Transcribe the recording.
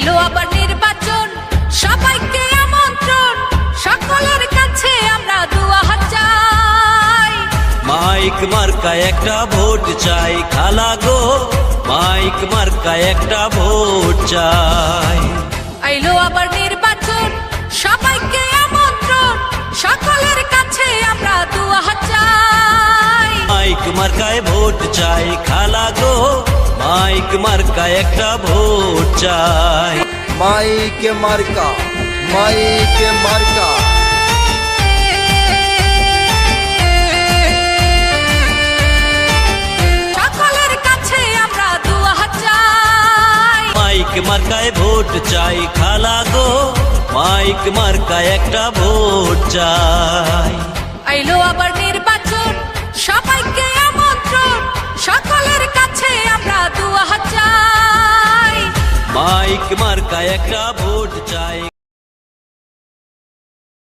আইলো আবার নির্বাচন, সবাইকে আমন্ত্রণ, সকলের কাছে আমরা দুয়া হাত চাই। মাইক মার্কা একটা ভোট চাই খালা গো, মাইক মার্কা একটা ভোট চাই। আইলো আবার নির্বাচন, সবাইকে আমন্ত্রণ, সকলের কাছে আমরা দুয়া হাত চাই। মাইক মার্কায় ভোট চাই খালা গো, মাইক মার্কা একটা ভোট চাই। মাইক মার্কা, মাইক মার্কা। সকলের কাছে আমরা দুয়া হাত চাই। মাইক মার্কায় ভোট চাই খালা গো, মাইক মার্কা একটা ভোট চাই। আইলো আবার নির্বাচন, সবাইকে আমন্ত্রণ, সকলের কাছে আমরা দুয়া হাত চাই। মাইক মার্কা একটা ভোট চাই।